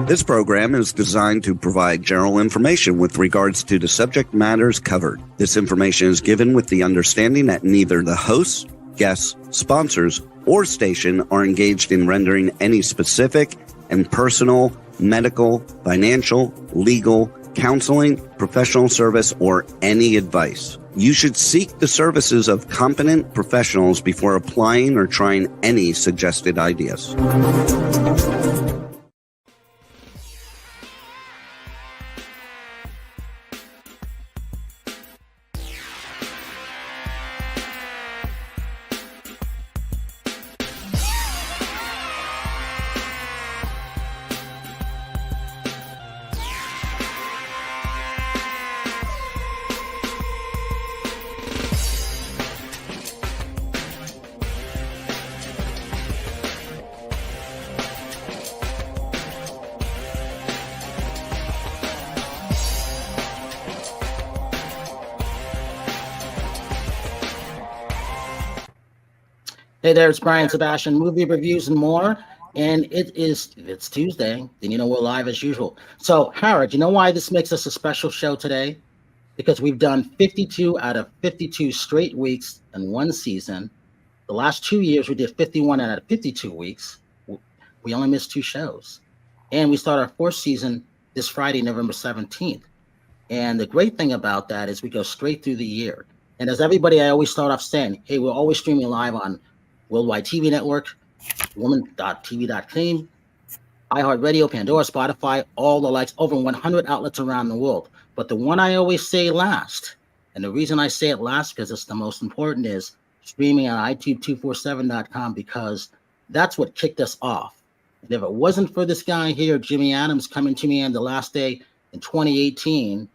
This program is designed to provide general information with regards to the subject matters covered. This information is given with the understanding that neither the hosts, guests, sponsors, or station are engaged in rendering any specific and personal, medical, financial, legal, counseling, professional service, or any advice. You should seek the services of competent professionals before applying or trying any suggested ideas. Hey there, it's Brian Sebastian, movie reviews and more, and it's Tuesday, and you know we're live as usual. So, Howard, you know why this makes us a special show today? Because we've done 52 out of 52 straight weeks in one season. The last 2 years, we did 51 out of 52 weeks. We only missed 2 shows. And we start our 4th season this Friday, November 17th. And the great thing about that is we go straight through the year. And as everybody, I always start off saying, hey, we're always streaming live on Worldwide TV Network, woman.tv.com, iHeartRadio, Pandora, Spotify, all the likes, over 100 outlets around the world. But the one I always say last, and the reason I say it last because it's the most important, is streaming on Itube247.com, because that's what kicked us off. And if it wasn't for this guy here, Jimmy Adams, coming to me on the last day in 2018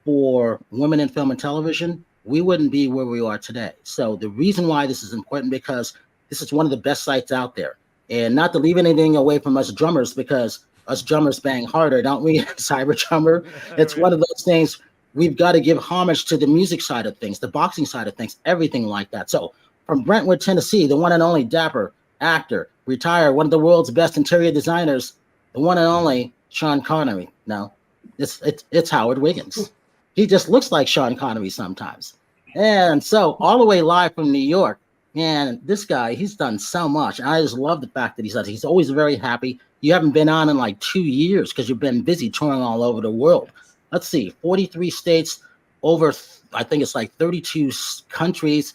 for Women in Film and Television, we wouldn't be where we are today. So the reason why this is important, because this is one of the best sites out there. And not to leave anything away from us drummers, because us drummers bang harder, don't we? Cyborg Drummer. It's one of those things we've got to give homage to the music side of things, the boxing side of things, everything like that. So from Brentwood, Tennessee, the one and only dapper actor, retired, one of the world's best interior designers, the one and only Sean Connery. No, it's Howard Wiggins. He just looks like Sean Connery sometimes. And so all the way live from New York, man, this guy, he's done so much. And I just love the fact that he's always very happy. You haven't been on in like 2 years because you've been busy touring all over the world. Let's see, 43 states, over, I think it's like 32 countries.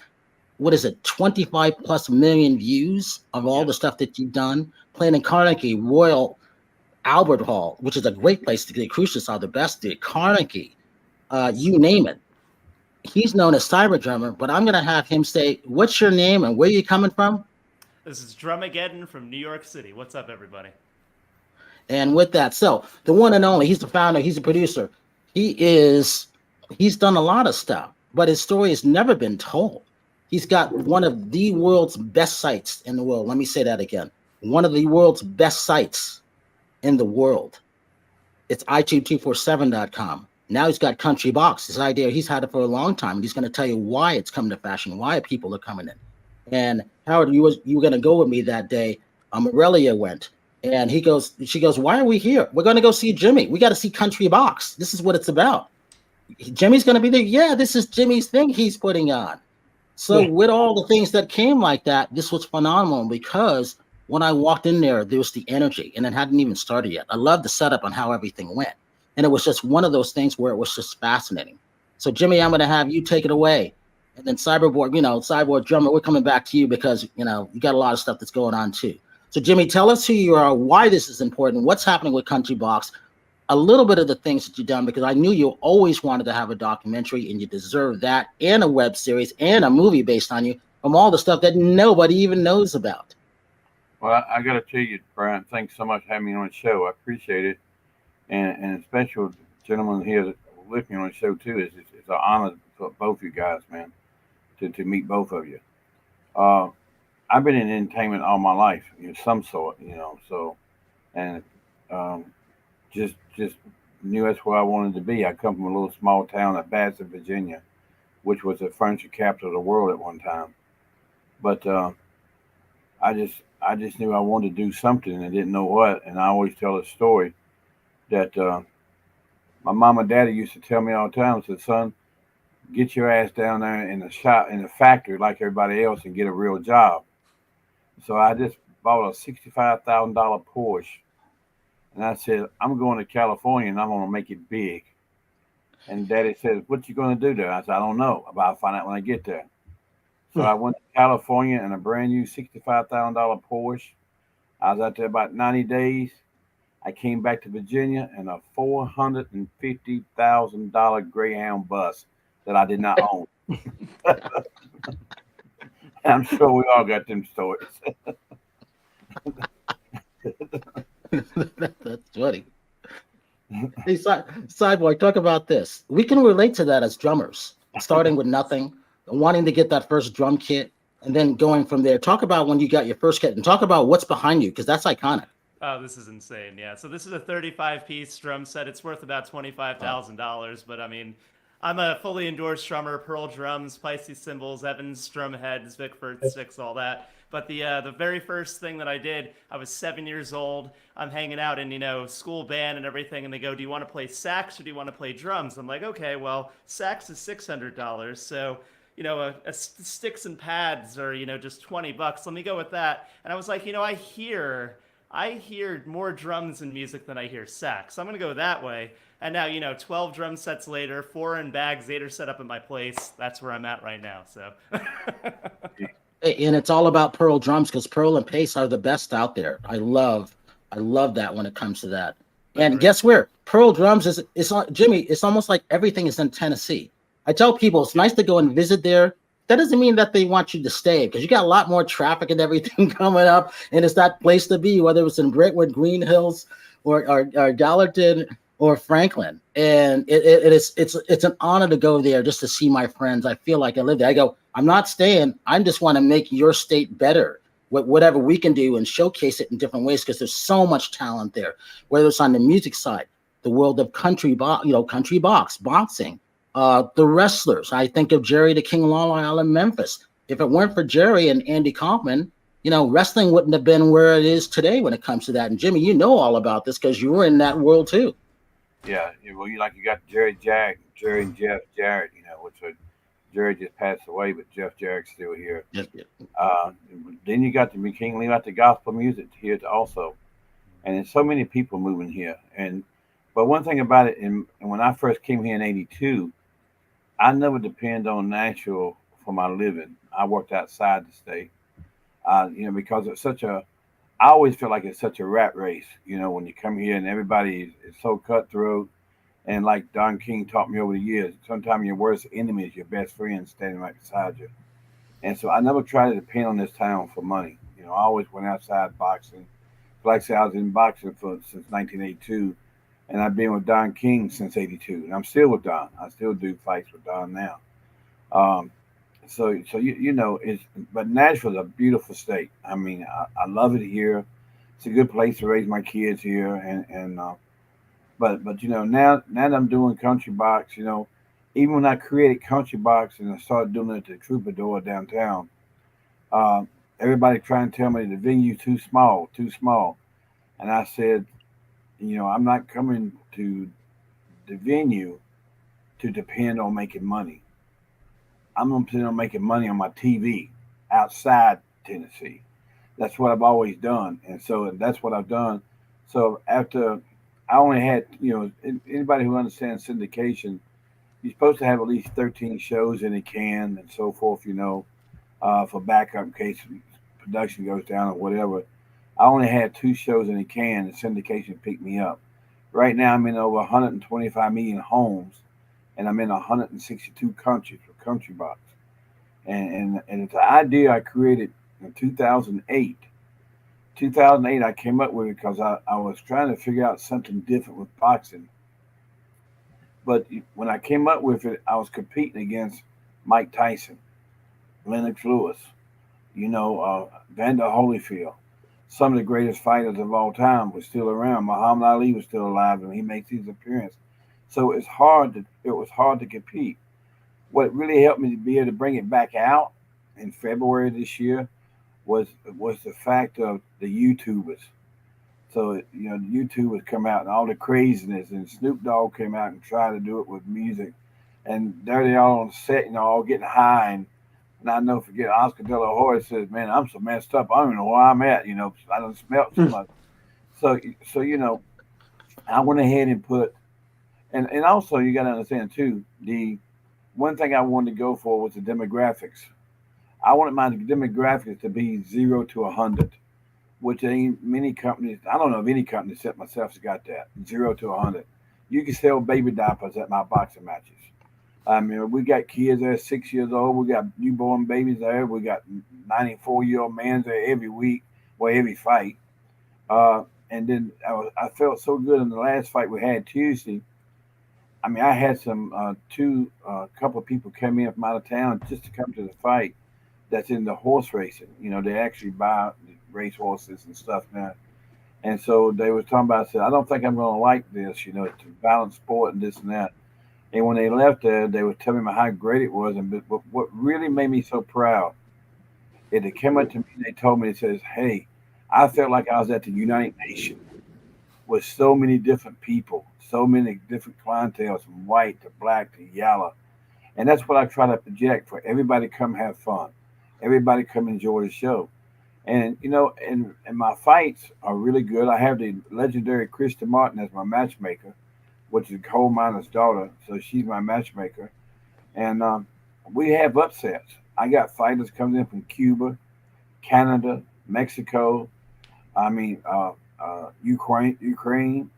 What is it, 25 plus million views of all the stuff that you've done. Playing in Carnegie, Royal Albert Hall, which is a great place to get crucials are the best. The Carnegie. You name it. He's known as Cyborg Drummer, but I'm going to have him say, what's your name and where are you coming from? This is DRMAGDN from New York City. What's up, everybody? And with that, so the one and only, he's the founder, he's the producer. He's done a lot of stuff, but his story has never been told. He's got one of the world's best sites in the world. Let me say that again. One of the world's best sites in the world. It's Itube247.com. Now he's got Country Box. This idea, he's had it for a long time. And he's going to tell you why it's come to fashion, why people are coming in. And Howard, you were going to go with me that day. Aurelia went. And she goes, why are we here? We're going to go see Jimmy. We got to see Country Box. This is what it's about. Jimmy's going to be there. Yeah, this is Jimmy's thing he's putting on. So with all the things that came like that, this was phenomenal, because when I walked in there was the energy, and it hadn't even started yet. I love the setup on how everything went. And it was just one of those things where it was just fascinating. So, Jimmy, I'm going to have you take it away. And then Cyborg Drummer, we're coming back to you because, you got a lot of stuff that's going on too. So, Jimmy, tell us who you are, why this is important, what's happening with Country Box, a little bit of the things that you've done, because I knew you always wanted to have a documentary, and you deserve that, and a web series, and a movie based on you, from all the stuff that nobody even knows about. Well, I got to tell you, Brian, thanks so much for having me on the show. I appreciate it. And a special gentleman here with me on the show too. It's an honor for both you guys, man, to meet both of you. I've been in entertainment all my life, some sort, so, and just knew that's where I wanted to be. I come from a little small town at Bassett, Virginia, which was the furniture capital of the world at one time. But I just knew I wanted to do something and I didn't know what. And I always tell a story. that my mom and daddy used to tell me all the time. Said, son, get your ass down there in the shop, in the factory like everybody else and get a real job. So I just bought a $65,000 Porsche. And I said, I'm going to California and I'm going to make it big. And daddy said, what you going to do there? I said, I don't know, but I'll find out when I get there. So I went to California in a brand new $65,000 Porsche. I was out there about 90 days. I came back to Virginia in a $450,000 Greyhound bus that I did not own. I'm sure we all got them stories. That's funny. Hey, Cyborg, talk about this. We can relate to that as drummers, starting with nothing, wanting to get that first drum kit, and then going from there. Talk about when you got your first kit, and talk about what's behind you, because that's iconic. Oh, this is insane. Yeah. So this is a 35-piece drum set. It's worth about $25,000, but I mean, I'm a fully endorsed drummer, Pearl drums, Pisces cymbals, Evans drum heads, Vickford sticks, all that. But the very first thing that I did, I was 7 years old. I'm hanging out in, school band and everything, and they go, do you want to play sax or do you want to play drums? I'm like, okay, well, sax is $600, so sticks and pads are just $20. Let me go with that. And I was like, I hear more drums in music than I hear sax. So I'm going to go that way. And now, 12 drum sets later, 4 in bags, 8 are set up at my place. That's where I'm at right now. So. And it's all about Pearl drums, because Pearl and Pace are the best out there. I love that when it comes to that. And guess where? Pearl drums is Jimmy, it's almost like everything is in Tennessee. I tell people it's nice to go and visit there. That doesn't mean that they want you to stay, because you got a lot more traffic and everything coming up, and it's that place to be, whether it's in Brentwood, Green Hills, or Gallatin or Franklin. And it's an honor to go there just to see my friends. I feel like I live there. I go, I'm not staying. I just want to make your state better. Whatever we can do and showcase it in different ways, because there's so much talent there, whether it's on the music side, the world of country boxing. The wrestlers. I think of Jerry the King Lawler out of Memphis. If it weren't for Jerry and Andy Kaufman, wrestling wouldn't have been where it is today when it comes to that. And Jimmy, you know all about this because you were in that world too. Yeah, well, you got Jerry and Jeff Jarrett, which Jerry just passed away, but Jeff Jarrett's still here. Yeah. Then you got the King, you got the gospel music here also, and there's so many people moving here. But one thing about it, and when I first came here in '82. I never depend on Nashville for my living. I worked outside the state, because it's I always feel like it's such a rat race, when you come here and everybody is so cutthroat. And like Don King taught me over the years, sometimes your worst enemy is your best friend standing right beside you. And so I never tried to depend on this town for money. I always went outside boxing. Like I said, I was in boxing since 1982. And I've been with Don King since '82, and I'm still with Don. I still do fights with Don now. But Nashville's a beautiful state. I mean, I love it here. It's a good place to raise my kids here, but now that I'm doing country box, even when I created country box and I started doing it at the Troubadour downtown, everybody trying to tell me the venue's too small, and I said, I'm not coming to the venue to depend on making money. I'm going to depend on making money on my TV outside Tennessee. That's what I've always done. And so that's what I've done. So after I only had, anybody who understands syndication, you're supposed to have at least 13 shows in a can and so forth, for backup in case production goes down or whatever. I only had 2 shows in a can, and syndication picked me up. Right now, I'm in over 125 million homes, and I'm in 162 countries for country box. And it's an idea I created in 2008. 2008, I came up with it because I was trying to figure out something different with boxing. But when I came up with it, I was competing against Mike Tyson, Lennox Lewis, Vander Holyfield. Some of the greatest fighters of all time were still around. Muhammad Ali was still alive, and he makes his appearance. So it was hard to compete. What really helped me to be able to bring it back out in February this year was the fact of the YouTubers. So, YouTube would come out and all the craziness, and Snoop Dogg came out and tried to do it with music. And there they all on the set, all getting high. And I know, forget, Oscar De La Hoya says, man, I'm so messed up. I don't even know where I'm at, I don't smell so much. So, I went ahead and put, and also you got to understand too, the one thing I wanted to go for was the demographics. I wanted my demographics to be 0 to 100. Which ain't many companies. I don't know of any company except myself has got that 0 to 100. You can sell baby diapers at my boxing matches. I mean, we got kids there 6 years old. We got newborn babies there. We got 94-year-old men there every week, every fight. And then I felt so good in the last fight we had Tuesday. I mean, I had some couple of people come in from out of town just to come to the fight. That's in the horse racing. They actually buy race horses and stuff now. And so they were talking about, I said, I don't think I'm going to like this, to balance sport and this and that. And when they left there, they were telling me how great it was. And but what really made me so proud is they came up to me and they told me, it says, hey, I felt like I was at the United Nations with so many different people, so many different clientele, from white to black to yellow. And that's what I try to project for everybody. Come have fun. Everybody come enjoy the show. And, and my fights are really good. I have the legendary Krista Martin as my matchmaker, which is a coal miner's daughter. So she's my matchmaker. And we have upsets. I got fighters coming in from Cuba, Canada, Mexico, Ukraine.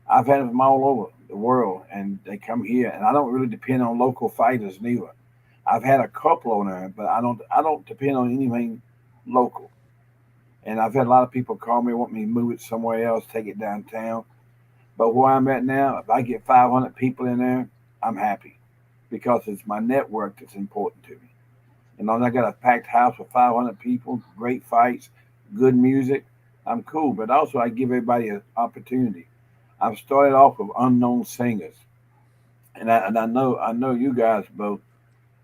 I've had them from all over the world, and they come here. And I don't really depend on local fighters neither. I've had a couple on there, but I don't depend on anything local. And I've had a lot of people call me, want me to move it somewhere else, take it downtown. But where I'm at now, if I get 500 people in there, I'm happy, because it's my network that's important to me. And I got a packed house with 500 people, great fights, good music, I'm cool. But also I give everybody an opportunity. I've started off with unknown singers. And I know you guys both.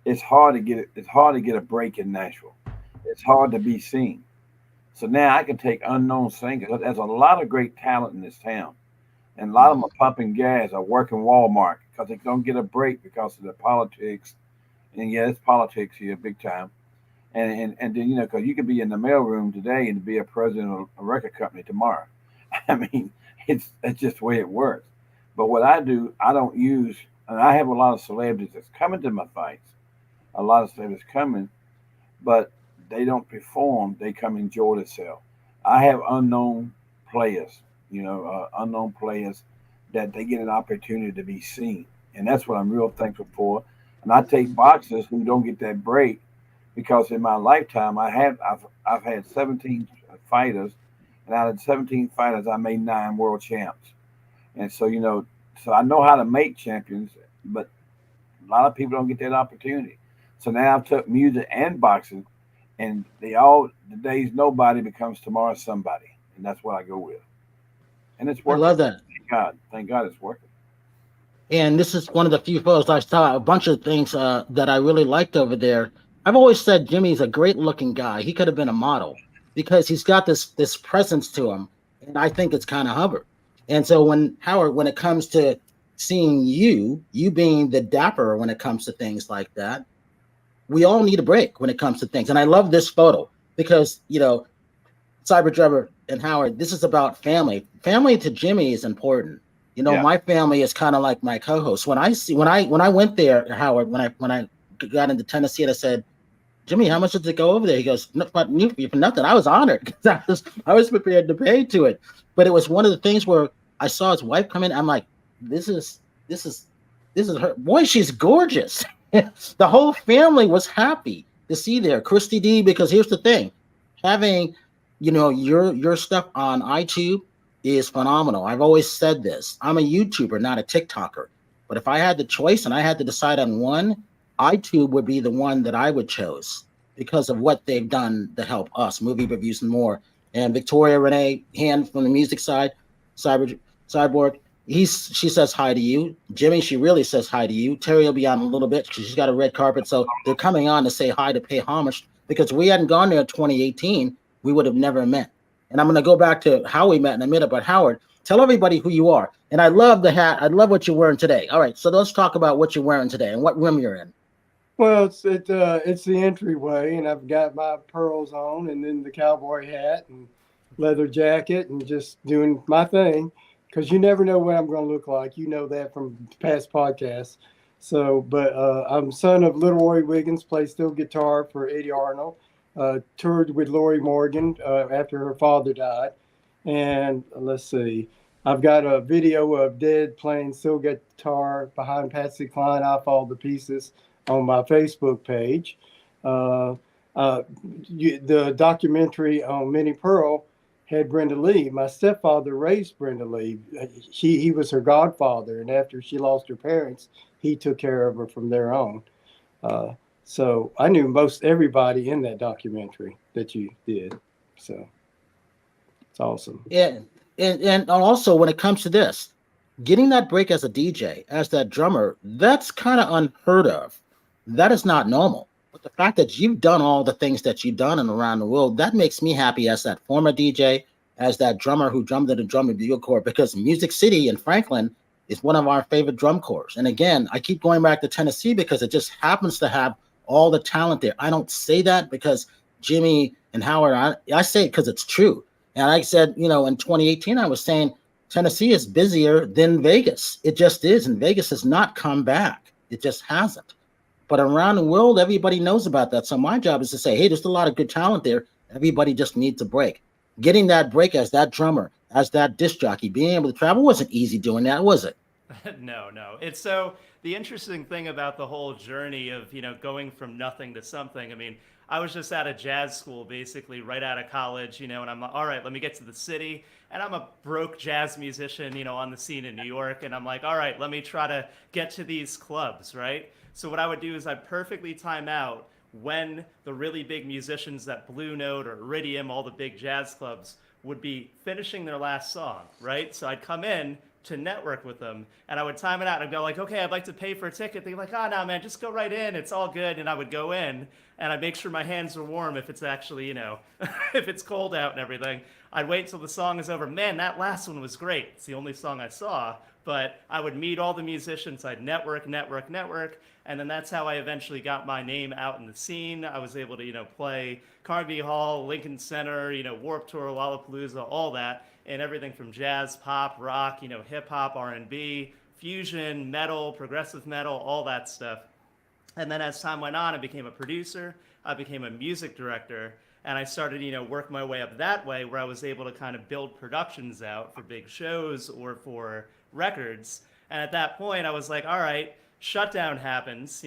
It's hard to get a break in Nashville. It's hard to be seen. So now I can take unknown singers. There's a lot of great talent in this town. And a lot of them are pumping gas or working Walmart because they don't get a break because of the politics. And yeah, it's politics here big time. And then, because you could be in the mailroom today and be a president of a record company tomorrow. I mean, it's just the way it works. But what I do, I don't use, and I have a lot of celebrities that's coming to my fights. A lot of celebrities coming, but they don't perform. They come enjoy themselves. I have unknown players, unknown players that they get an opportunity to be seen. And that's what I'm real thankful for. And I take boxers who don't get that break, because in my lifetime, I've had 17 fighters, and out of 17 fighters, I made 9 world champs. And so, so I know how to make champions, but a lot of people don't get that opportunity. So now I've took music and boxing, and today's nobody becomes tomorrow's somebody. And that's what I go with. And it's working. I love that. Thank God it's working. And this is one of the few photos I saw a bunch of things that I really liked over there. I've always said Jimmy's a great looking guy. He could have been a model because he's got this presence to him. And I think it's kind of Hubbard. And so when it comes to seeing you being the dapper when it comes to things like that, we all need a break when it comes to things. And I love this photo because, Cyborg Drummer and Howard, this is about family. Family to Jimmy is important. My family is kind of like my co-host. When I went there, Howard, when I got into Tennessee, and I said, Jimmy, how much did it go over there? He goes, for nothing. I was honored because I was prepared to pay to it. But it was one of the things where I saw his wife come in. I'm like, this is her. Boy, she's gorgeous. The whole family was happy to see there. Christy D, because here's the thing, having, your stuff on iTunes is phenomenal. I've always said this. I'm a YouTuber, not a TikToker. But if I had the choice and I had to decide on one, iTunes would be the one that I would choose because of what they've done to help us, movie reviews and more. And Victoria Renee Hand from the music side, Cyborg, she says hi to you. Jimmy, she really says hi to you. Terri will be on a little bit because she's got a red carpet. So they're coming on to say hi, to pay homage, because we hadn't gone there in 2018. We would have never met. And I'm going to go back to how we met in a minute, but Howard, tell everybody who you are. And I love the hat. I love what you're wearing today. All right, so let's talk about what you're wearing today and what room you're in. Well, it's the entryway, and I've got my pearls on, and then the cowboy hat and leather jacket, and just doing my thing, because you never know what I'm going to look like. You know that from past podcasts. So, but I'm son of Little Roy Wiggins, plays steel guitar for Eddie Arnold, toured with Lori Morgan after her father died. And let's see, I've got a video of Dead playing steel guitar behind Patsy Cline, I Fall to Pieces, on my Facebook page. The documentary on Minnie Pearl had Brenda Lee. My stepfather raised Brenda Lee. He was her godfather, and after she lost her parents, he took care of her from there on. So I knew most everybody in that documentary that you did. So it's awesome. Yeah, and also when it comes to this, getting that break as a DJ, as that drummer, that's kind of unheard of. That is not normal. But the fact that you've done all the things that you've done and around the world, that makes me happy as that former DJ, as that drummer who drummed at a drum and bugle corps, because Music City in Franklin is one of our favorite drum corps. And again, I keep going back to Tennessee because it just happens to have all the talent there. I don't say that because Jimmy and Howard, I say it because it's true. And I said, in 2018, I was saying Tennessee is busier than Vegas. It just is. And Vegas has not come back. It just hasn't. But around the world, everybody knows about that. So my job is to say, hey, there's a lot of good talent there. Everybody just needs a break. Getting that break as that drummer, as that disc jockey, being able to travel wasn't easy doing that, was it? No. It's so the interesting thing about the whole journey of, going from nothing to something. I mean, I was just out of jazz school, basically right out of college, and I'm like, all right, let me get to the city. And I'm a broke jazz musician, on the scene in New York. And I'm like, all right, let me try to get to these clubs, right? So what I would do is I'd perfectly time out when the really big musicians at Blue Note or Iridium, all the big jazz clubs, would be finishing their last song, right? So I'd come in to network with them, and I would time it out. I'd go like, okay, I'd like to pay for a ticket. They'd be like, oh, no, man, just go right in. It's all good. And I would go in, and I'd make sure my hands are warm if it's actually, if it's cold out and everything. I'd wait until the song is over. Man, that last one was great. It's the only song I saw. But I would meet all the musicians. I'd network. And then that's how I eventually got my name out in the scene. I was able to, play Carnegie Hall, Lincoln Center, Warped Tour, Lollapalooza, all that. And everything from jazz, pop, rock, hip hop, R&B, fusion, metal, progressive metal, all that stuff. And then as time went on, I became a producer. I became a music director. And I started, work my way up that way, where I was able to kind of build productions out for big shows or for records. And at that point, I was like, all right, shutdown happens,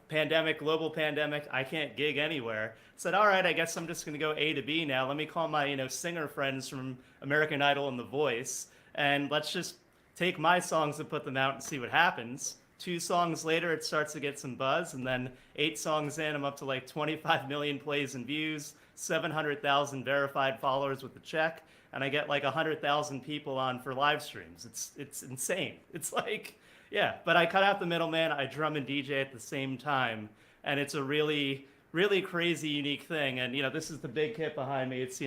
pandemic, global pandemic, I can't gig anywhere. Said, all right, I guess I'm just going to go A to B now. Let me call my, singer friends from American Idol and The Voice, and let's just take my songs and put them out and see what happens. 2 songs later, it starts to get some buzz, and then 8 songs in, I'm up to like 25 million plays and views, 700,000 verified followers with the check, and I get like 100,000 people on for live streams. It's insane. It's like, yeah, but I cut out the middleman. I drum and DJ at the same time, and it's a really, really crazy, unique thing. And this is the big kit behind me. It's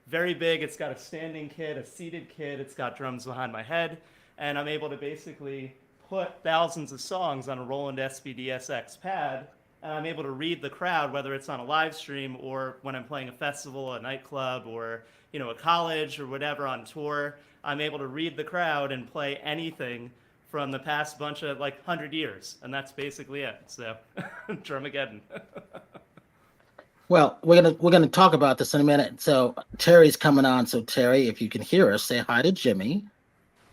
very big. It's got a standing kit, a seated kit. It's got drums behind my head, and I'm able to basically put thousands of songs on a Roland SPDSX pad, and I'm able to read the crowd, whether it's on a live stream or when I'm playing a festival, a nightclub, or a college or whatever on tour. I'm able to read the crowd and play anything from the past bunch of 100 years, and that's basically it. So, DRMAGDN. Well, we're gonna talk about this in a minute. So Terry's coming on. So Terri, if you can hear us, say hi to Jimmy.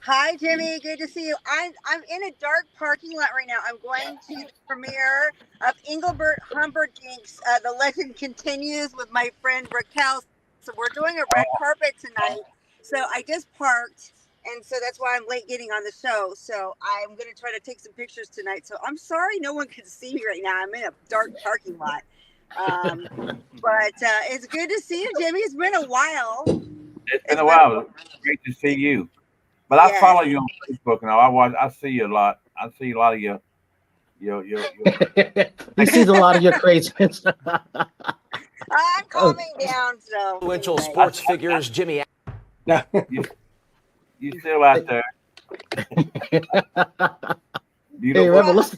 Hi, Jimmy. Good to see you. I'm in a dark parking lot right now. I'm going to the premiere of Engelbert Humperdinck's The Legend Continues with my friend Raquel. So we're doing a red carpet tonight. So I just parked, and so that's why I'm late getting on the show. So I'm going to try to take some pictures tonight. So I'm sorry no one can see me right now. I'm in a dark parking lot. But it's good to see you, Jimmy. It's been a while. It's been a while. Great to see you. But I follow you on Facebook now. I see you a lot. I see a lot of your He sees a lot of your craziness. I'm calming down. So Influential anyway. sports figures, Jimmy. You still out there? You Hey, don't Rebel, listen.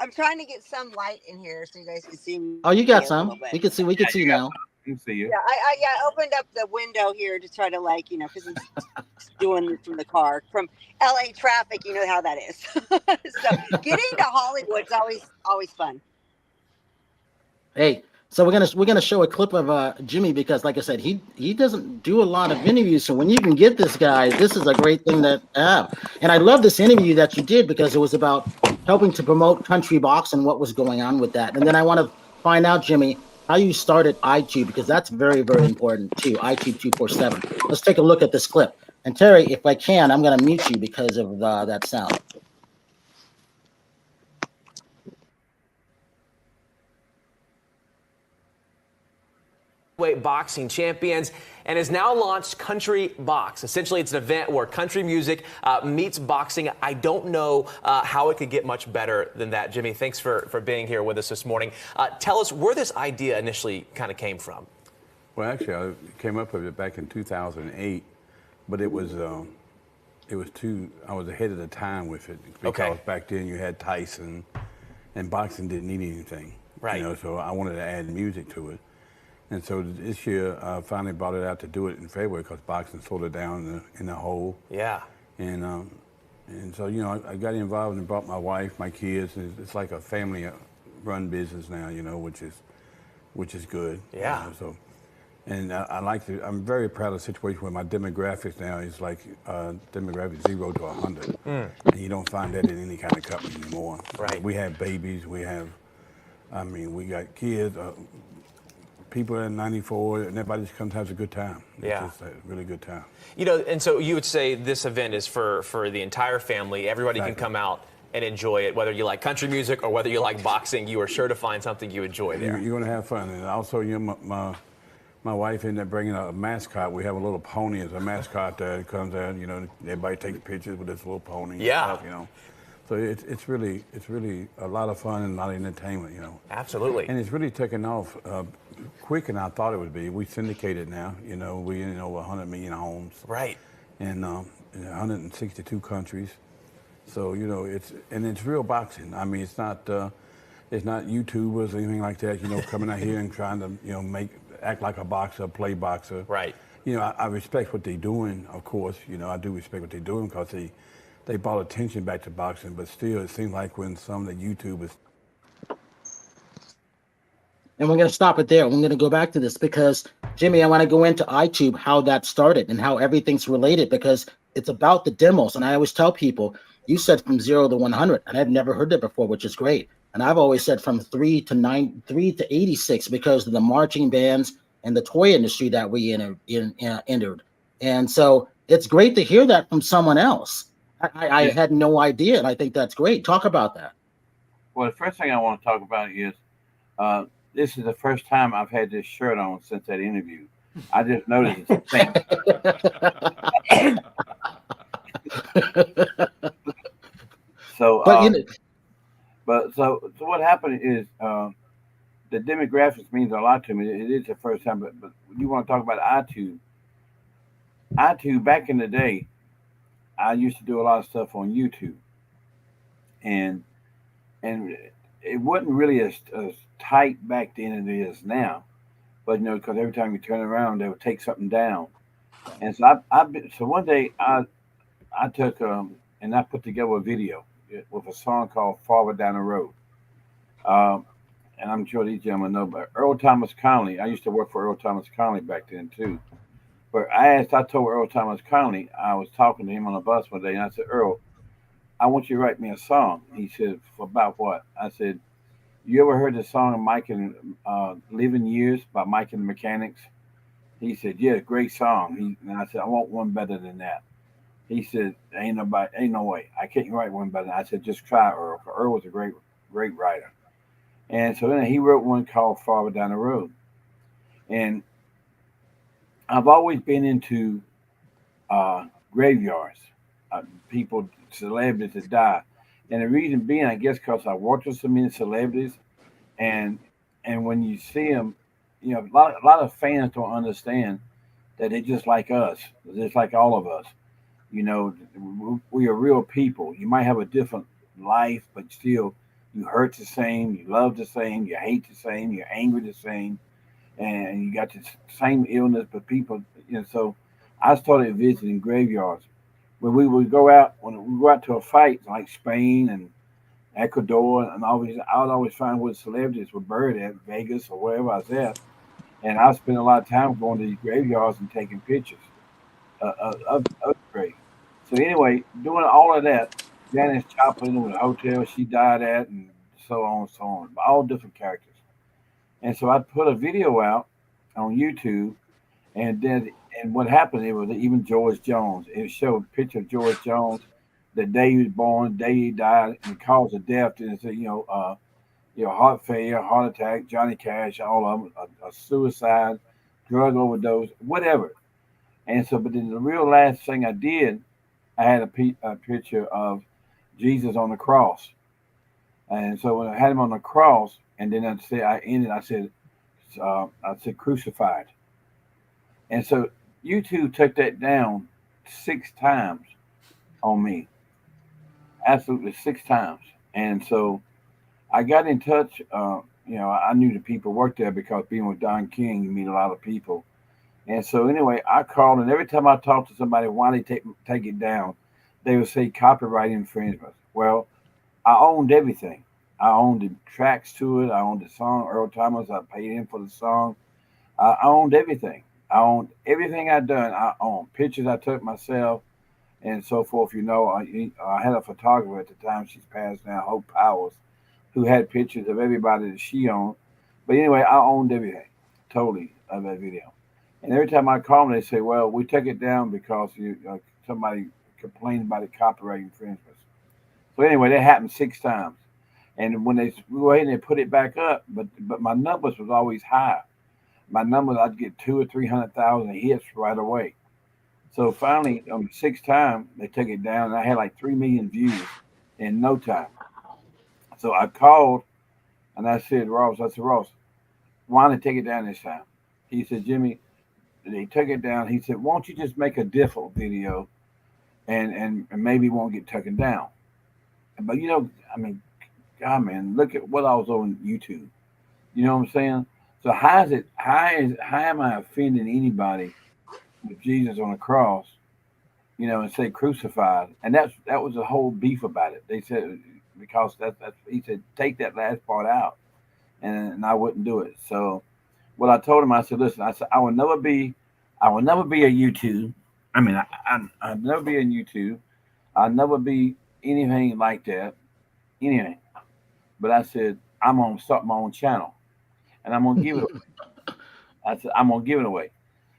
I'm trying to get some light in here so you guys can see me. Oh, you got a some. little bit. We can see. We can see now. can see you. Yeah, I opened up the window here to try to because I'm doing this from the car from LA traffic. You know how that is. So getting to Hollywood's always fun. Hey, so we're gonna show a clip of Jimmy because, like I said, he doesn't do a lot of interviews. So when you can get this guy, this is a great thing to have. And I love this interview that you did because it was about helping to promote country box and what was going on with that. And then I want to find out, Jimmy, how you started Itube, because that's very, very important too. Itube247. Let's take a look at this clip. And Terri, if I can, I'm gonna mute you because of that sound. Boxing champions and has now launched Country Box. Essentially, it's an event where country music meets boxing. I don't know how it could get much better than that. Jimmy, thanks for being here with us this morning. Tell us where this idea initially kind of came from. Well, actually, I came up with it back in 2008, but it was too. I was ahead of the time with it because back then you had Tyson, and boxing didn't need anything. Right. You know, so I wanted to add music to it. And so this year, I finally brought it out to do it in February because boxing sort of down in the hole. Yeah. And so, you know, I got involved and brought my wife, my kids. It's like a family-run business now, you know, which is good. Yeah. You know, so, and I'm very proud of the situation where my demographics now is like demographic 0 to 100. And you don't find that in any kind of company anymore. Right. We have babies. We got kids. People in 94, and everybody just comes and has a good time. It's just a really good time. You know, and so you would say this event is for the entire family. Everybody can come out and enjoy it, whether you like country music or whether you like boxing. You are sure to find something you enjoy there. You're going to have fun. And also, you know, my wife ended up bringing a mascot. We have a little pony as a mascot that comes out. You know, everybody takes pictures with this little pony. Yeah. And stuff, you know. So it's really a lot of fun and a lot of entertainment, you know. Absolutely. And it's really taken off quicker than I thought it would be. We syndicated now, you know. We're in over 100 million homes. Right. And in 162 countries. So, you know, it's real boxing. I mean, it's not YouTubers or anything like that, you know, coming out here and trying to, you know, act like a boxer, play boxer. Right. You know, I respect what they're doing, of course. You know, I do respect what they're doing because they brought attention back to boxing, but still, it seems like when some of the YouTubers. And we're going to stop it there. We're going to go back to this because, Jimmy, I want to go into Itube, how that started and how everything's related, because it's about the demos. And I always tell people, you said from 0 to 100, and I've never heard that before, which is great. And I've always said from 3 to 86 because of the marching bands and the toy industry that we entered. And so it's great to hear that from someone else. I had no idea, and I think that's great. Talk about that. Well, the first thing I want to talk about is this is the first time I've had this shirt on since that interview. I just noticed it's a thing. So what happened is the demographics means a lot to me. It is the first time, but you want to talk about Itube. Itube, back in the day, I used to do a lot of stuff on YouTube, and it wasn't really as tight back then as it is now. But you know, because every time you turn around, they would take something down. And so so one day I took and I put together a video with a song called "Farther Down the Road." And I'm sure these gentlemen know, but Earl Thomas Conley. I used to work for Earl Thomas Conley back then too. But I told Earl Thomas Conley, I was talking to him on a bus one day, and I said, Earl, I want you to write me a song. He said, about what? I said, you ever heard the song Mike and Living Years by Mike and the Mechanics? He said, yeah, great song. And I said, I want one better than that. He said, ain't no way. I can't write one better. I said, just try Earl. Earl was a great writer. And so then he wrote one called Farther Down the Road. And I've always been into graveyards, people, celebrities that die. And the reason being, I guess, because I worked with so many celebrities, and and when you see them, you know, a lot of fans don't understand that they're just like us, just like all of us. You know, we are real people. You might have a different life, but still, you hurt the same, you love the same, you hate the same, you're angry the same, and you got the same illness. But people, you know, so I started visiting graveyards when we would go out. When we go out to a fight like Spain and Ecuador, and I would always find where celebrities were buried at, Vegas or wherever I was at, and I spent a lot of time going to these graveyards and taking pictures of the grave. So anyway, doing all of that, Janis Joplin with a hotel she died at, and so on and so on, all different characters. And so I put a video out on YouTube, and what happened? It was even George Jones. It showed a picture of George Jones, the day he was born, the day he died, and the cause of death. And it said, heart failure, heart attack, Johnny Cash, all of them, a suicide, drug overdose, whatever. And so, but then the real last thing I did, I had a picture of Jesus on the cross. And so when I had him on the cross, and then I said crucified. And so YouTube took that down 6 times on me, absolutely 6 times. And so I got in touch. I knew the people worked there because being with Don King, you meet a lot of people. And so anyway, I called, and every time I talked to somebody why they take it down, they would say copyright infringement. Well, I owned everything. I owned the tracks to it. I owned the song, Earl Thomas. I paid him for the song. I owned everything. I owned everything I'd done. I owned pictures I took myself and so forth. You know, I had a photographer at the time. She's passed now, Hope Powers, who had pictures of everybody that she owned. But anyway, I owned everything, totally, of that video. And every time I call them, they say, well, we took it down because somebody complained about the copyright infringements. So anyway, that happened 6 times. And when they go ahead and they put it back up, but my numbers was always high. My numbers, I'd get 200,000 or 300,000 hits right away. So finally, on the 6th time, they took it down, and I had like 3 million views in no time. So I called, and I said, Ross, why don't they take it down this time? He said, Jimmy, they took it down. He said, why don't you just make a different video and maybe it won't get taken down. But, God, man, look at what I was on YouTube. You know what I'm saying? So how am I offending anybody with Jesus on the cross, and say crucified? And that was the whole beef about it. They said, because he said, take that last part out. And I wouldn't do it. So what I told him, I said, listen, I will never be a YouTube. I'll never be on YouTube. I'll never be anything like that. Anything. But I said, I'm going to start my own channel. And I'm going to give it away. I said, I'm going to give it away.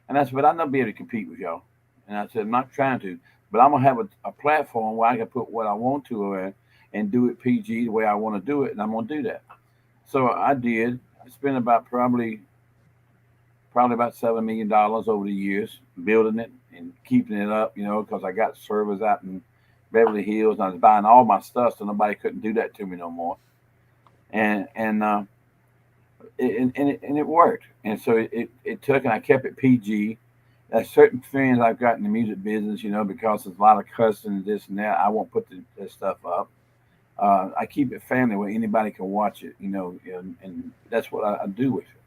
And I said, but I'll never be able to compete with y'all. And I said, I'm not trying to. But I'm going to have a platform where I can put what I want to and do it PG the way I want to do it. And I'm going to do that. So I did. I spent about probably about $7 million over the years building it and keeping it up, because I got servers out in Beverly Hills. And I was buying all my stuff, so nobody couldn't do that to me no more. And it worked. And so it took, and I kept it PG. There's certain friends I've got in the music business, because there's a lot of cussing and this and that. I won't put that stuff up. I keep it family where anybody can watch it, and that's what I do with it.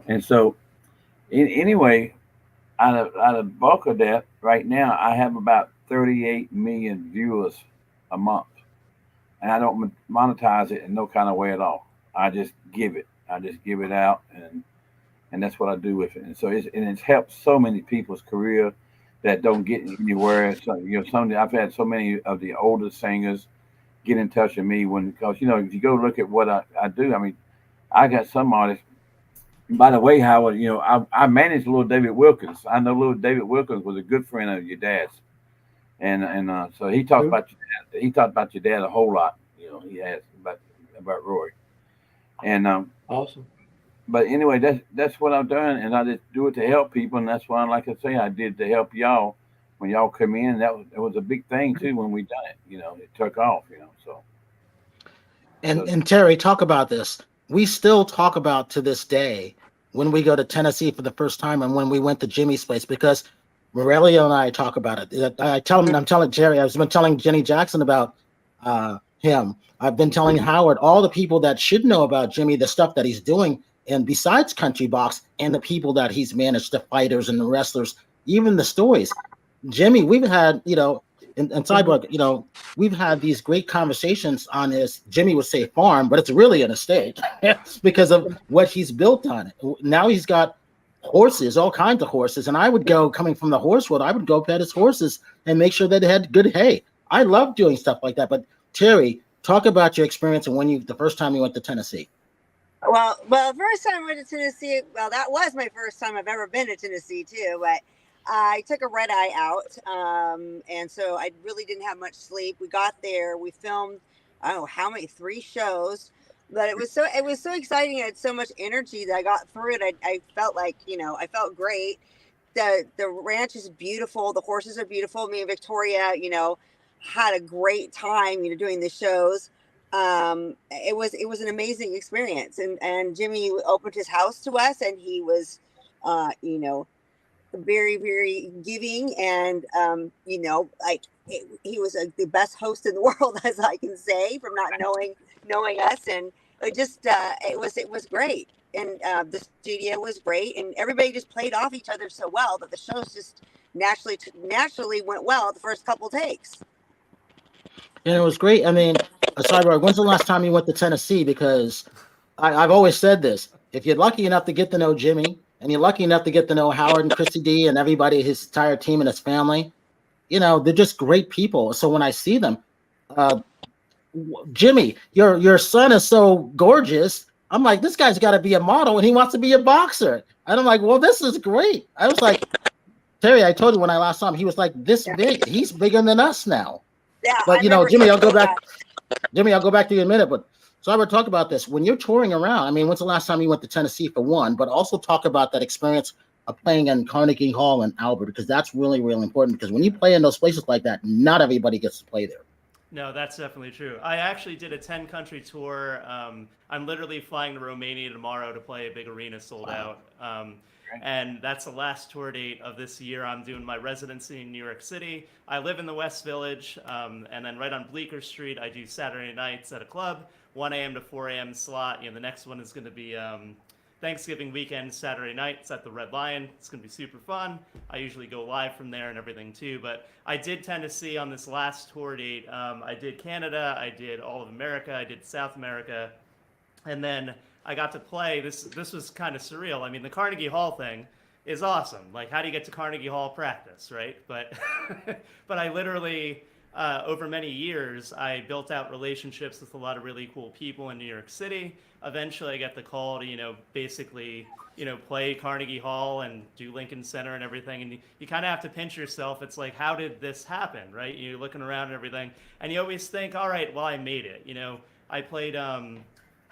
And so anyway, out of bulk of that, right now, I have about 38 million viewers a month. And I don't monetize it in no kind of way at all. I just give it. I just give it out, and that's what I do with it. And so it's helped so many people's career that don't get anywhere. So I've had so many of the older singers get in touch with me because if you go look at what I do, I got some artists. By the way, Howard, I managed little David Wilkins. I know little David Wilkins was a good friend of your dad's, and so he talked about your dad. He talked about your dad a whole lot. He asked about Roy, and awesome. But anyway, that's what I've done, and I just do it to help people, and that's why, like I say, I did to help y'all when y'all come in. That was a big thing too when we done it. It took off. So. And Terri, talk about this. we still talk about to this day when we go to Tennessee for the first time and when we went to Jimmy's place, because Morelio and I talk about it. I'm telling Jerry, I've been telling Jenny Jackson about him. I've been telling Howard, all the people that should know about Jimmy, the stuff that he's doing, and besides country box, and the people that he's managed, the fighters and the wrestlers, even the stories. Jimmy, we've had, and Cyborg, we've had these great conversations on his, Jimmy would say farm, but it's really an estate because of what he's built on it. Now he's got horses, all kinds of horses. And I would go, coming from the horse world, I would go pet his horses and make sure that they had good hay. I love doing stuff like that. But Terri, talk about your experience and the first time you went to Tennessee. Well, first time I went to Tennessee, well, that was my first time I've ever been to Tennessee too, but I took a red eye out. And so I really didn't have much sleep. We got there, we filmed, I don't know how many, 3 shows, but it was so exciting. I had so much energy that I got through it. I felt like, I felt great. The ranch is beautiful. The horses are beautiful. Me and Victoria, had a great time, doing the shows. It was an amazing experience. And Jimmy opened his house to us, and he was, very, very giving. And, he was the best host in the world, as I can say, from not knowing us. And it just, it was great. And the studio was great, and everybody just played off each other so well that the shows just naturally went well the first couple takes. And it was great. I mean, Cyborg, when's the last time you went to Tennessee? Because I've always said this: if you're lucky enough to get to know Jimmy, and you're lucky enough to get to know Howard and Chrissy D and everybody, his entire team and his family, they're just great people. So when I see them, Jimmy, your son is so gorgeous. I'm like, this guy's got to be a model, and he wants to be a boxer. And I'm like, well, this is great. I was like, Terri, I told you when I last saw him, he was like this big. He's bigger than us now. Yeah, but Jimmy, I'll go back. Jimmy, I'll go back to you in a minute. But so I would talk about this when you're touring around. I mean, when's the last time you went to Tennessee for one? But also talk about that experience of playing in Carnegie Hall and Albert, because that's really, really important. Because when you play in those places like that, not everybody gets to play there. No, that's definitely true. I actually did a 10-country tour. I'm literally flying to Romania tomorrow to play a big arena sold out. And that's the last tour date of this year. I'm doing my residency in New York City. I live in the West Village, and then right on Bleecker Street, I do Saturday nights at a club, 1 a.m. to 4 a.m. slot. The next one is going to be Thanksgiving weekend, Saturday nights at the Red Lion. It's going to be super fun. I usually go live from there and everything too. But I did Tennessee on this last tour date. I did Canada, I did all of America, I did South America, and then I got to play. This was kind of surreal. I mean, the Carnegie Hall thing is awesome. Like, how do you get to Carnegie Hall practice, right? But but I literally, over many years, I built out relationships with a lot of really cool people in New York City. Eventually, I got the call to, basically, play Carnegie Hall and do Lincoln Center and everything. And you kind of have to pinch yourself. It's like, how did this happen, right? You're looking around and everything. And you always think, all right, well, I made it. I played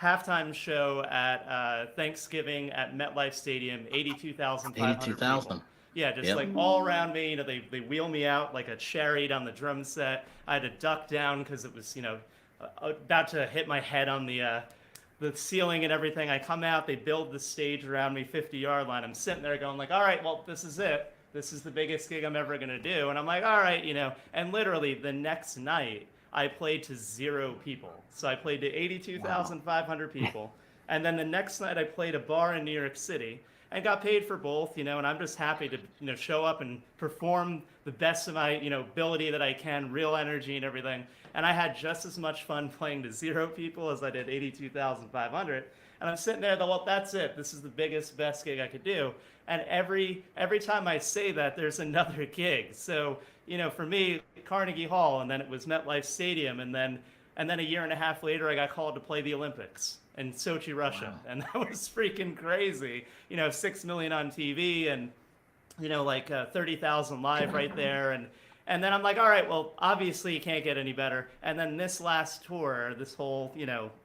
halftime show at Thanksgiving at MetLife Stadium, 82,500 people. Yeah, just like all around me. They wheel me out like a chariot on the drum set. I had to duck down because it was, about to hit my head on the ceiling and everything. I come out, they build the stage around me, 50-yard line. I'm sitting there going like, all right, well, this is it. This is the biggest gig I'm ever going to do. And I'm like, all right, and literally the next night, I played to 0 people. So I played to 82,500 people. And then the next night I played a bar in New York City and got paid for both, and I'm just happy to, show up and perform the best of my, ability that I can, real energy and everything. And I had just as much fun playing to 0 people as I did 82,500. And I'm sitting there, well, that's it. This is the biggest, best gig I could do. And every time I say that, there's another gig. So, for me, Carnegie Hall, and then it was MetLife Stadium, and then a year and a half later, I got called to play the Olympics in Sochi, Russia. Wow. And that was freaking crazy. 6 million on TV, and, 30,000 live right there. And then I'm like, all right, well, obviously you can't get any better. And then this last tour, this whole,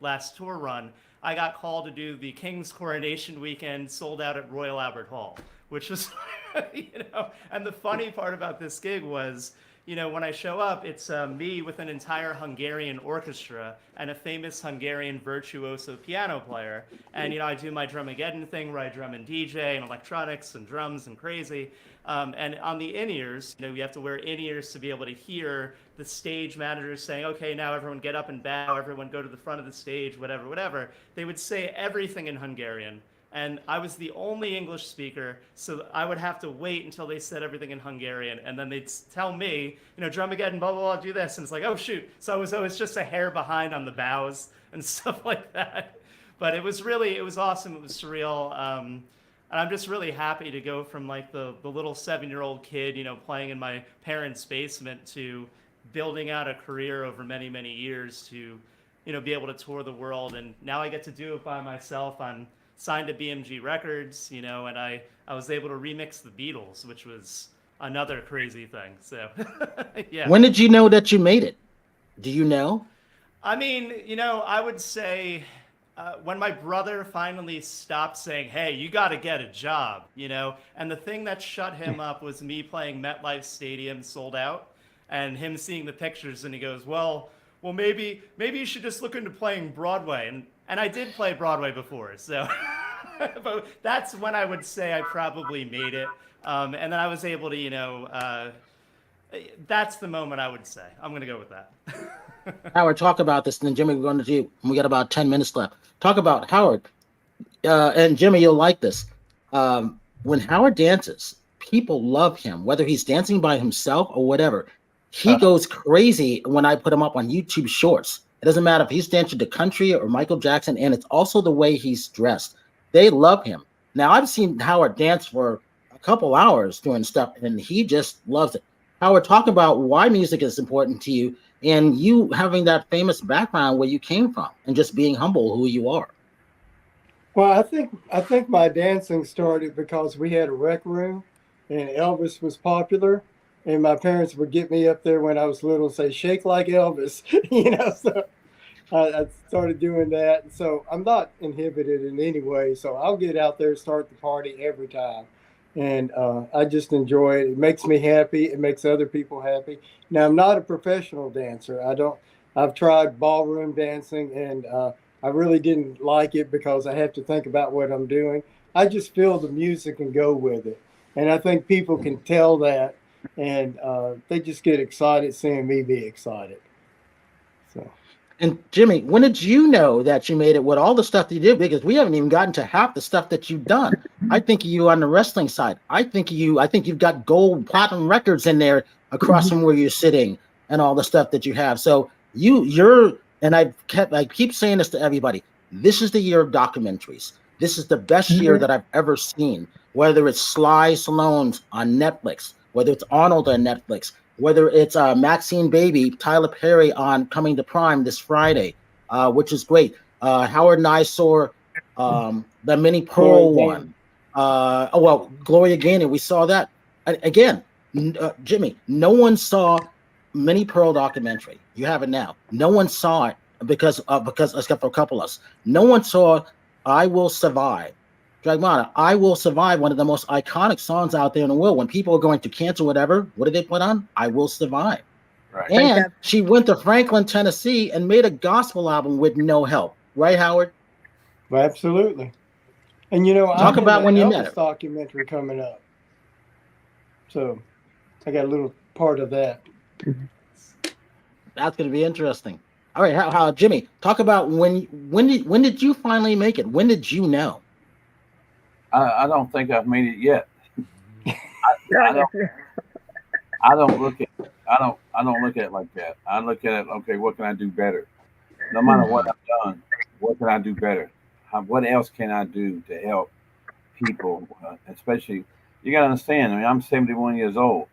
last tour run, I got called to do the King's Coronation weekend, sold out at Royal Albert Hall, which was, and the funny part about this gig was, when I show up, it's me with an entire Hungarian orchestra and a famous Hungarian virtuoso piano player. And, I do my DRMAGDN thing where I drum and DJ and electronics and drums and crazy. And on the in-ears, you have to wear in-ears to be able to hear the stage managers saying, okay, now everyone get up and bow, everyone go to the front of the stage, whatever. They would say everything in Hungarian. And I was the only English speaker, so I would have to wait until they said everything in Hungarian, and then they'd tell me, DRMAGDN, blah, blah, blah, do this. And it's like, oh, shoot. So I was always just a hair behind on the bows and stuff like that. But it was awesome. It was surreal. And I'm just really happy to go from like the little 7-year-old kid, playing in my parents' basement to building out a career over many, many years to, be able to tour the world. And now I get to do it by myself. I'm signed to BMG Records, and I was able to remix the Beatles, which was another crazy thing. So, yeah. When did you know that you made it? Do you know? I mean, I would say when my brother finally stopped saying, hey, you got to get a job, and the thing that shut him up was me playing MetLife Stadium sold out and him seeing the pictures, and he goes, well, maybe you should just look into playing Broadway. And I did play Broadway before, so but that's when I would say I probably made it. And then I was able to, that's the moment I would say. I'm going to go with that. Howard, talk about this, and then Jimmy, we're going to do, we got about 10 minutes left. Talk about Howard, and Jimmy, you'll like this. When Howard dances, people love him, whether he's dancing by himself or whatever. He goes crazy when I put him up on YouTube Shorts. It doesn't matter if he's dancing to country or Michael Jackson, and it's also the way he's dressed. They love him. Now, I've seen Howard dance for a couple hours doing stuff, and he just loves it. Howard, talk about why music is important to you and you having that famous background where you came from and just being humble who you are. Well, I think my dancing started because we had a rec room and Elvis was popular. And my parents would get me up there when I was little and say, shake like Elvis, so I started doing that. And so I'm not inhibited in any way. So I'll get out there and start the party every time. And I just enjoy it. It makes me happy. It makes other people happy. Now, I'm not a professional dancer. I've tried ballroom dancing and I really didn't like it because I have to think about what I'm doing. I just feel the music and go with it. And I think people can tell that. And they just get excited seeing me be excited. So, and Jimmy, when did you know that you made it with all the stuff that you did? Because we haven't even gotten to half the stuff that you've done. I think you on the wrestling side. I think you've got gold, platinum records in there across from where you're sitting and all the stuff that you have. So you're, and I keep saying this to everybody. This is the year of documentaries. This is the best year that I've ever seen. Whether it's Sly Stallone's on Netflix, whether it's Arnold on Netflix, whether it's Maxine Baby, Tyler Perry on Coming to Prime this Friday, which is great. Howard and I saw the Minnie Pearl one. Gloria Gaynor, we saw that. Again, Jimmy, no one saw Minnie Pearl documentary. You have it now. No one saw it because except for a couple of us. No one saw I Will Survive. Dragmata, I Will Survive, one of the most iconic songs out there in the world. When people are going to cancel whatever, what did they put on? I Will Survive. Right. And she went to Franklin, Tennessee and made a gospel album with no help. Right, Howard? Absolutely. And talk about when you met her. Documentary coming up. So I got a little part of that. That's going to be interesting. All right, how Jimmy, talk about when did you finally make it? When did you know? I don't think I've made it yet. I don't look at it like that. I look at it, okay, what can I do better? No matter what I've done, what can I do better? What else can I do to help people? Especially, you got to understand, I'm 71 years old.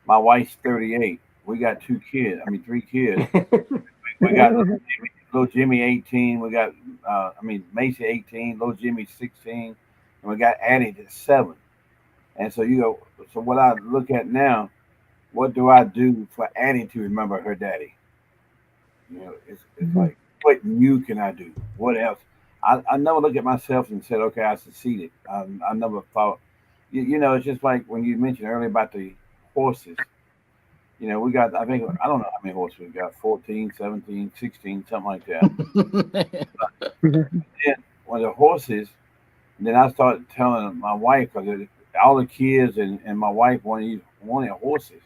My wife's 38. We got 3 kids. We got little Jimmy 18. We got, Macy 18, little Jimmy 16. And we got Addie at 7. And so so what I look at now, what do I do for Addie to remember her daddy? It's like, what new can I do? What else? I never look at myself and said, okay, I succeeded. I never thought, it's just like when you mentioned earlier about the horses. You know, we got, I think, I don't know how many horses we got, 14, 17, 16, something like that. Then when the horses, then I started telling my wife, because all the kids and my wife wanted horses.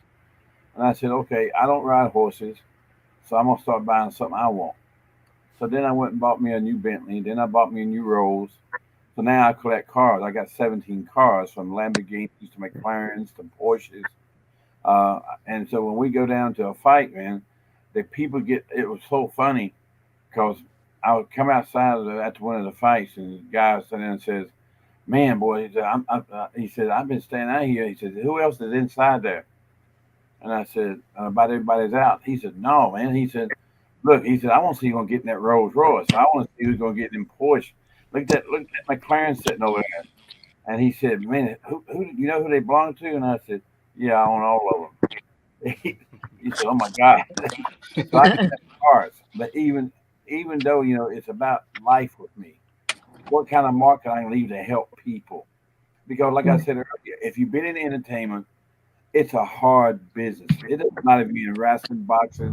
And I said, okay, I don't ride horses, so I'm going to start buying something I want. So then I went and bought me a new Bentley. Then I bought me a new Rolls. So now I collect cars. I got 17 cars, from Lamborghinis to McLarens to Porsches. And so when we go down to a fight, man, the people it was so funny, because I would come outside after one of the fights, and the guy sitting there and says, man, boy, he said, I've been staying out here. He said, who else is inside there? And I said, about everybody's out. He said, no, man. He said, look, he said, I want to see who's going to get in that Rolls Royce. I want to see who's going to get in Porsche. Look at that McLaren sitting over there. And he said, man, who you know who they belong to? And I said, yeah, I own all of them. He said, oh my God. So I can have cars. But even though, you know, it's about life with me, what kind of mark can I leave to help people? Because like I said earlier, if you've been in entertainment, it's a hard business. It doesn't matter if you're in wrestling, boxing,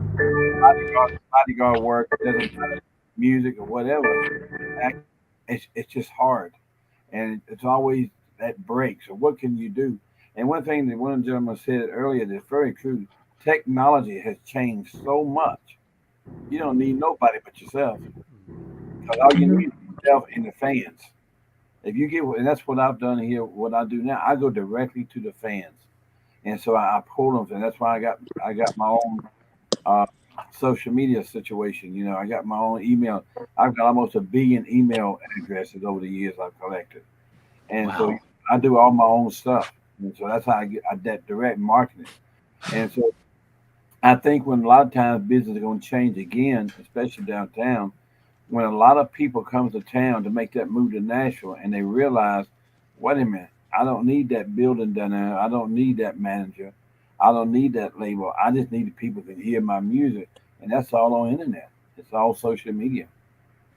bodyguard work, it doesn't matter, music or whatever. It's just hard. And it's always that break. So what can you do? And one thing that one of the gentlemen said earlier that's very true, technology has changed so much. You don't need nobody but yourself. Because all you need is yourself and the fans. If you and that's what I've done here, what I do now, I go directly to the fans. And so I pull them, and that's why I got my own social media situation. You know, I got my own email. I've got almost 1 billion email addresses over the years I've collected, and so I do all my own stuff. And so that's how I get that direct marketing. And so I think when a lot of times business is going to change again, especially downtown, when a lot of people come to town to make that move to Nashville, and they realize, wait a minute. I don't need that building down there. I don't need that manager. I don't need that label. I just need the people who can hear my music. And that's all on internet. It's all social media.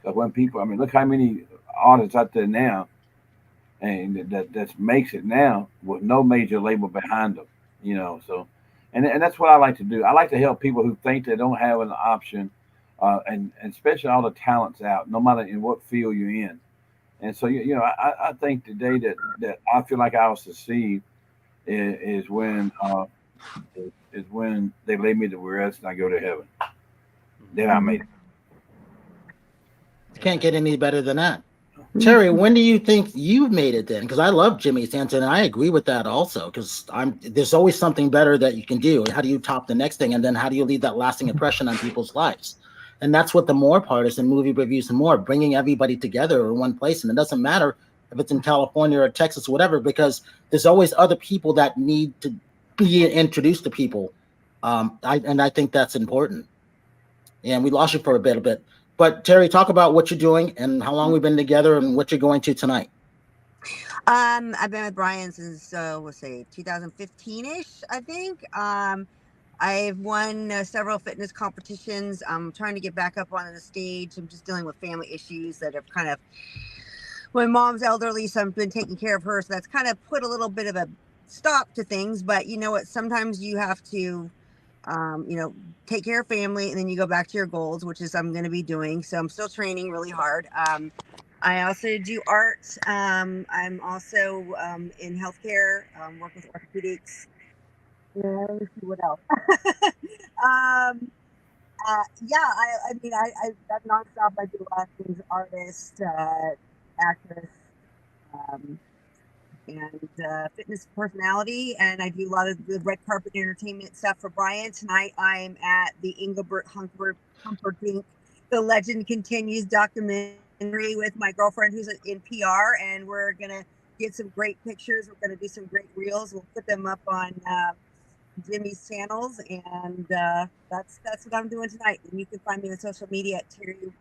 So when people, I mean, look how many artists out there now, and that makes it now with no major label behind them, you know. So, and that's what I like to do. I like to help people who think they don't have an option, and especially all the talents out, no matter in what field you're in. And so, you know, I think the day that I feel like I'll succeed is when they lay me to rest and I go to heaven. Then I made it. Can't get any better than that. Terri, when do you think you've made it then? Because I love Jimmy Stanton, and I agree with that also, because there's always something better that you can do. How do you top the next thing? And then how do you leave that lasting impression on people's lives? And that's what the more part is in movie reviews and more, bringing everybody together in one place. And it doesn't matter if it's in California or Texas, or whatever, because there's always other people that need to be introduced to people. I think that's important. And we lost you for a bit. But Terri, talk about what you're doing and how long we've been together and what you're going to tonight. I've been with Brian since, we'll say 2015-ish, I think. I've won several fitness competitions. I'm trying to get back up on the stage. I'm just dealing with family issues that have kind of, my mom's elderly, so I've been taking care of her. So that's kind of put a little bit of a stop to things. But you know what? Sometimes you have to, you know, take care of family, and then you go back to your goals, which is I'm going to be doing. So I'm still training really hard. I also do art. I'm also in healthcare, work with orthopedics. Let me see what else. I mean, I'm nonstop. I do a lot of things: artist, actress, and fitness personality. And I do a lot of the red carpet entertainment stuff for Brian. Tonight, I'm at the Engelbert Humperdinck The Legend Continues documentary with my girlfriend who's in PR, and we're gonna get some great pictures. We're gonna do some great reels. We'll put them up on Jimmy's channels, and that's what I'm doing tonight. And you can find me on social media at Terri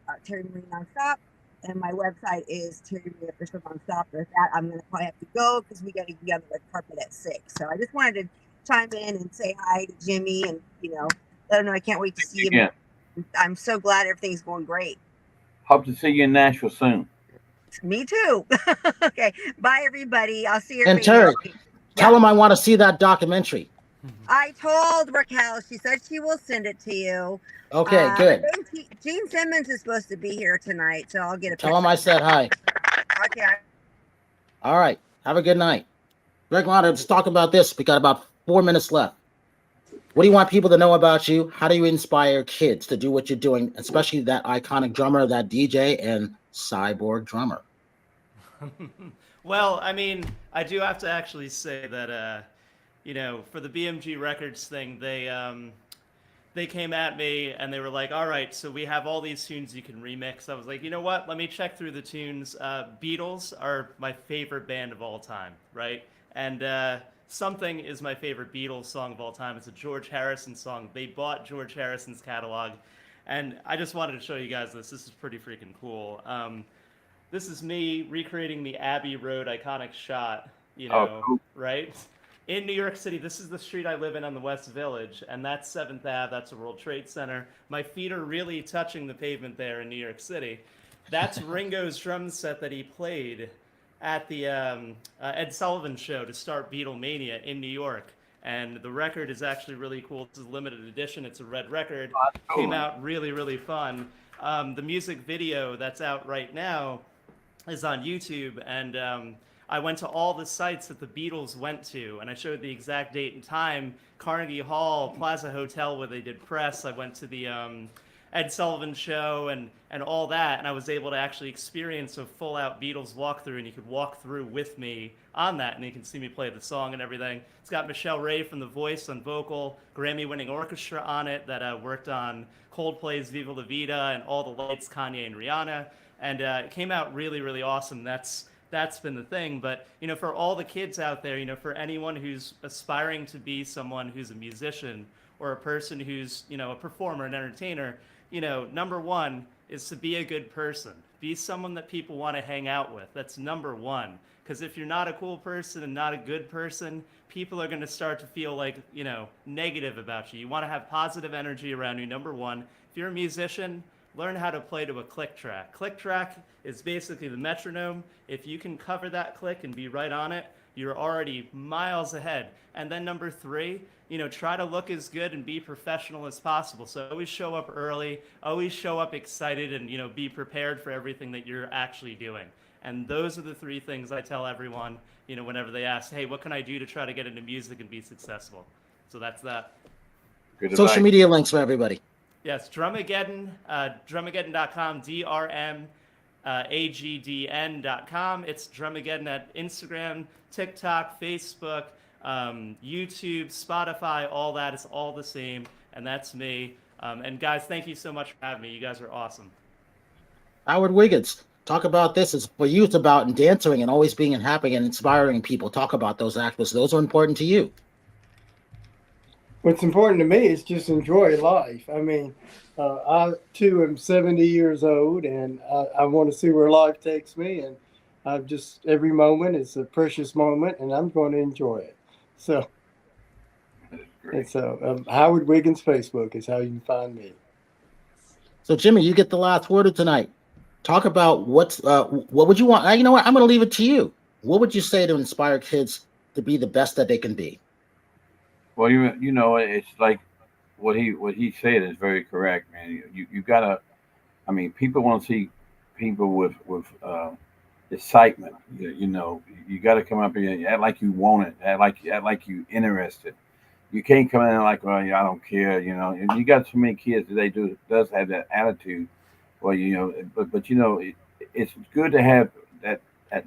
Marie Nonstop, and my website is Terri Marie Official Nonstop. With that, I'm gonna probably have to go because we got to be on the red carpet at 6. So I just wanted to chime in and say hi to Jimmy, and you know, let him know I can't wait to see him. Yeah. I'm so glad everything's going great. Hope to see you in Nashville soon. Me too. Okay, bye everybody. I'll see you. And Terri, tell him I want to see that documentary. I told Raquel. She said she will send it to you. Okay, good. I think Gene Simmons is supposed to be here tonight, so I'll get a Tell him I said hi. Okay. All right. Have a good night. Greg, let's talk about this. We got about 4 minutes left. What do you want people to know about you? How do you inspire kids to do what you're doing, especially that iconic drummer, that DJ, and Cyborg Drummer? Well, I mean, I do have to actually say that, for the BMG Records thing, they came at me and they were like, all right, so we have all these tunes you can remix. I was like, you know what? Let me check through the tunes. Beatles are my favorite band of all time, right? And Something is my favorite Beatles song of all time. It's a George Harrison song. They bought George Harrison's catalog. And I just wanted to show you guys this. This is pretty freaking cool. This is me recreating the Abbey Road iconic shot, cool. Right? In New York City. This is the street I live in on the West Village, and that's 7th Ave. That's the World Trade Center. My feet are really touching the pavement there in New York City. That's Ringo's drum set that he played at the Ed Sullivan show to start Beatlemania in New York. And the record is actually really cool. This is a limited edition. It's a red record. Came out really, really fun. The music video that's out right now is on YouTube, and I went to all the sites that the Beatles went to, and I showed the exact date and time. Carnegie Hall, Plaza Hotel, where they did press. I went to the Ed Sullivan show and all that, and I was able to actually experience a full-out Beatles walkthrough, and you could walk through with me on that, and you can see me play the song and everything. It's got Michelle Ray from The Voice on vocal, Grammy-winning orchestra on it that worked on Coldplay's Viva La Vida and All the Lights, Kanye and Rihanna, and it came out really, really awesome. That's been the thing. But, for all the kids out there, for anyone who's aspiring to be someone who's a musician or a person who's, a performer, an entertainer, number one is to be a good person. Be someone that people want to hang out with. That's number one. Because if you're not a cool person and not a good person, people are going to start to feel like, negative about you. You want to have positive energy around you, number one. If you're a musician, learn how to play to a click track. Click track is basically the metronome. If you can cover that click and be right on it, you're already miles ahead. And then number three, try to look as good and be professional as possible. So always show up early, always show up excited, and, be prepared for everything that you're actually doing. And those are the three things I tell everyone, whenever they ask, hey, what can I do to try to get into music and be successful? So that's that. Good advice. Social media links for everybody. Yes, DRMAGDN, DRMAGDN.com, DRMAGDN.com. It's DRMAGDN at Instagram, TikTok, Facebook, YouTube, Spotify, all that. It's all the same, and that's me. And guys, thank you so much for having me. You guys are awesome. Howard Wiggins, talk about this. It's for you. It's about dancing and always being happy and inspiring people. Talk about those aspects. Those are important to you. What's important to me is just enjoy life. I mean, I too am 70 years old, and I want to see where life takes me. And I've just, every moment is a precious moment, and I'm going to enjoy it. So, and so Howard Wiggins Facebook is how you can find me. So, Jimmy, you get the last word of tonight. Talk about what would you want? You know what? I'm going to leave it to you. What would you say to inspire kids to be the best that they can be? Well, it's like what he said is very correct, man. You gotta, I mean, people want to see people with excitement. You got to come up here and act like you want it, act like you interested. You can't come in like, well, I don't care. You got so many kids today does have that attitude. Well, but it's good to have that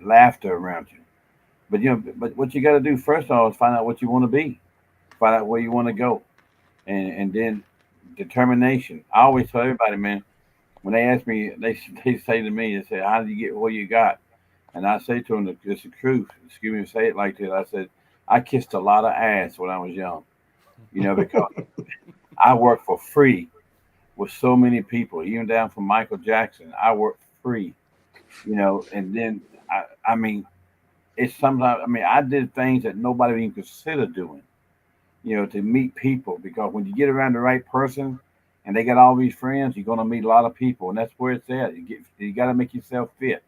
laughter around you. But what you got to do first of all is find out what you want to be. Find out where you want to go, and then determination. I always tell everybody, man, when they ask me, they say to me, they say, how did you get what you got? And I say to them, just the truth. Excuse me to say it like this. I said, I kissed a lot of ass when I was young, because I worked for free with so many people, even down from Michael Jackson. I worked free, and then I mean, it's sometimes, I did things that nobody would even consider doing. To meet people, because when you get around the right person and they got all these friends, you're going to meet a lot of people, and that's where it's at. You got to make yourself fit,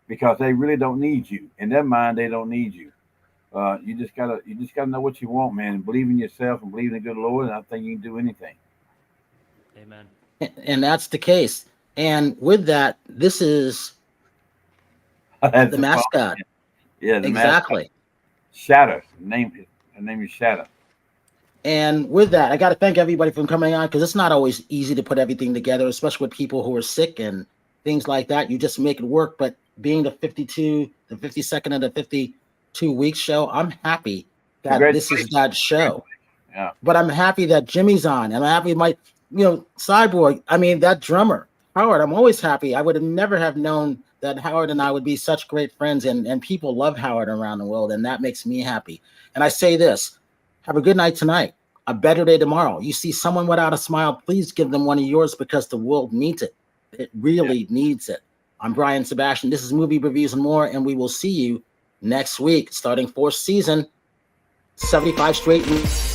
because they really don't need you. In their mind, they don't need you. You just gotta know what you want, man, and believe in yourself and believe in the good Lord, and I think you can do anything. Amen. And that's the case. And with that, this is the mascot. Yeah, the exactly. Mascot. Shadow. Her name is Shadow. And with that, I got to thank everybody for coming on, because it's not always easy to put everything together, especially with people who are sick and things like that. You just make it work. But being the 52nd of the 52-week show, I'm happy that this is that show. Yeah. But I'm happy that Jimmy's on, and I'm happy my, Cyborg. I mean, that drummer, Howard. I'm always happy. I would have never have known that Howard and I would be such great friends, and people love Howard around the world, and that makes me happy. And I say this. Have a good night tonight, a better day tomorrow. You see someone without a smile, please give them one of yours, because the world needs it. It really needs it. I'm Brian Sebastian. This is Movie Reviews and More, and we will see you next week, starting 4th season, 75 straight weeks.